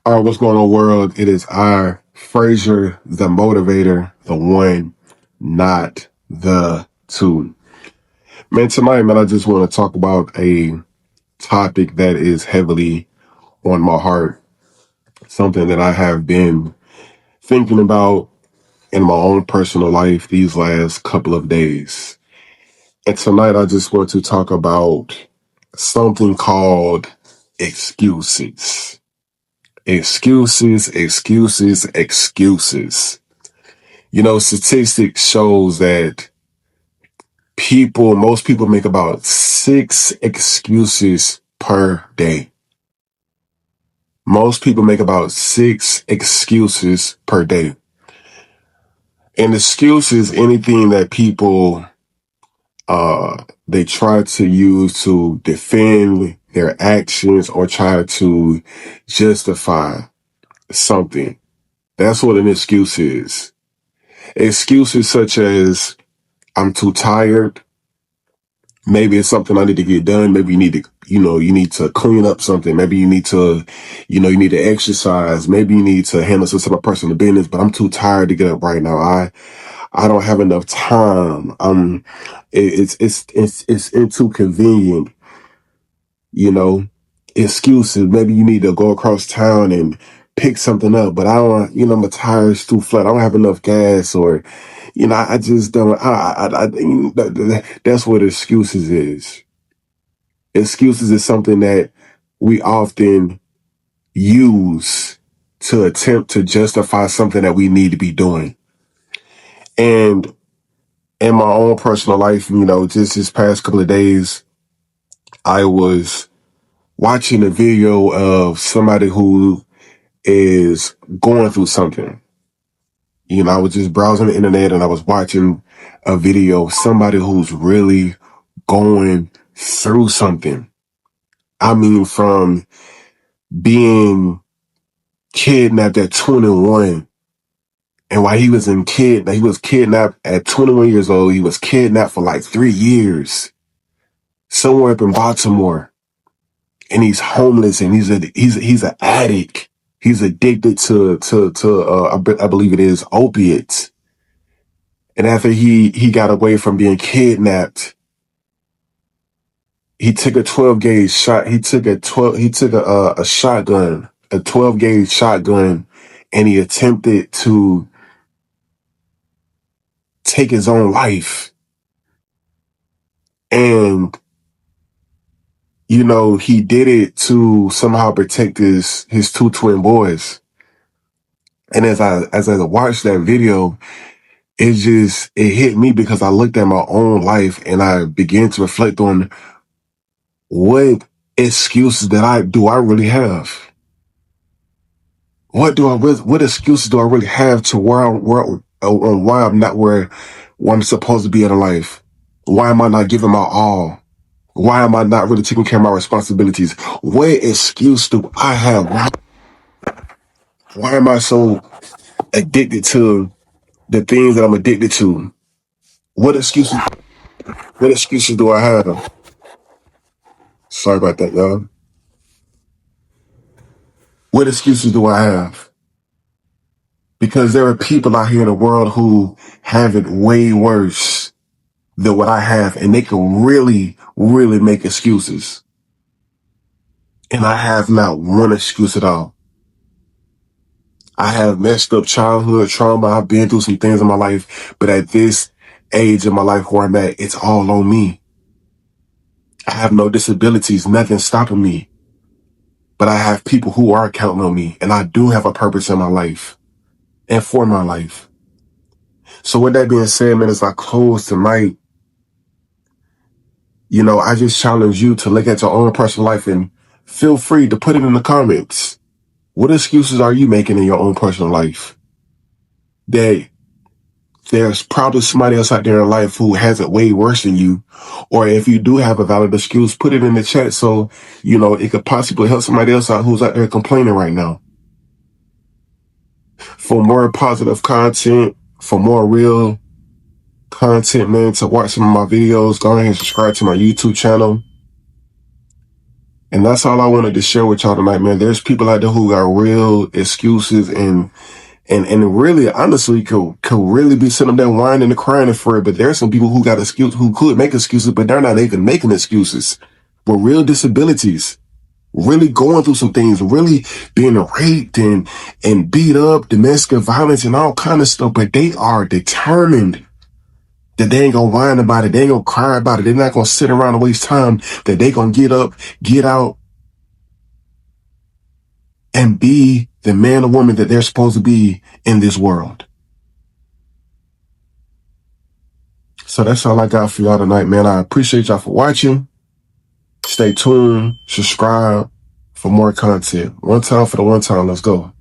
All right, what's going on, world? It is I, Frazier, the motivator, the one, not the two. Man, tonight, man, I just want to talk about a topic that is heavily on my heart. Something that I have been thinking about in my own personal life these last couple of days. And tonight, I just want to talk about something called excuses. Excuses. You know, statistics shows that most people make about 6 excuses per day. Most people make about 6 excuses per day. And excuse is anything that people, they try to use to defend their actions or try to justify something. That's what an excuse is. Excuses such as, I'm too tired. Maybe it's something I need to get done. Maybe you need to, you need to clean up something. Maybe you need to, you need to exercise. Maybe you need to handle some sort of personal business, but I'm too tired to get up right now. I don't have enough time. It's too convenient, you know, excuses. Maybe you need to go across town and pick something up, but I don't, my tire's too flat. I don't have enough gas, or, I just don't, that's what excuses is. Excuses is something that we often use to attempt to justify something that we need to be doing. And in my own personal life, just this past couple of days, I was watching a video of somebody who is going through something. I was just browsing the internet and I was watching a video of somebody who's really going through something. I mean, from being kidnapped at 21. And while he was he was kidnapped at 21 years old. He was kidnapped for like 3 years somewhere up in Baltimore. And he's homeless and he's an addict. He's addicted to I believe it is opiates. And after he got away from being kidnapped, he took a 12 gauge shot. He took a shotgun, a 12 gauge shotgun, and he attempted to take his own life. And, he did it to somehow protect his 2 twin boys. And as I watched that video, it hit me because I looked at my own life and I began to reflect on what excuses do I really have? What excuses do I really have to why I'm not where I'm supposed to be in life? Why am I not giving my all? Why am I not really taking care of my responsibilities? What excuse do I have? Why am I so addicted to the things that I'm addicted to? What excuses do I have? Sorry about that, y'all. What excuses do I have? Because there are people out here in the world who have it way worse than what I have, and they can really, really make excuses. And I have not one excuse at all. I have messed up childhood trauma. I've been through some things in my life, but at this age of my life where I'm at, it's all on me. I have no disabilities, nothing stopping me. But I have people who are counting on me, and I do have a purpose in my life and for my life. So with that being said, man, as I close tonight, I just challenge you to look at your own personal life and feel free to put it in the comments. What excuses are you making in your own personal life? That there's probably somebody else out there in life who has it way worse than you. Or if you do have a valid excuse, put it in the chat so, it could possibly help somebody else out who's out there complaining right now. For more positive content, for more real content, man, to watch some of my videos, go ahead and subscribe to my YouTube channel. And that's all I wanted to share with y'all tonight, man. There's people out there who got real excuses and really, honestly, could really be sitting there whining and crying for it. But there's some people who got who could make excuses, but they're not even making excuses. With real disabilities, really going through some things, really being raped and beat up, domestic violence and all kind of stuff. But they are determined that they ain't gonna whine about it. They ain't gonna cry about it. They're not gonna sit around and waste time. That they gonna get up, get out, and be the man or woman that they're supposed to be in this world. So that's all I got for y'all tonight, man. I appreciate y'all for watching. Stay tuned, subscribe for more content. One time for the one time. Let's go.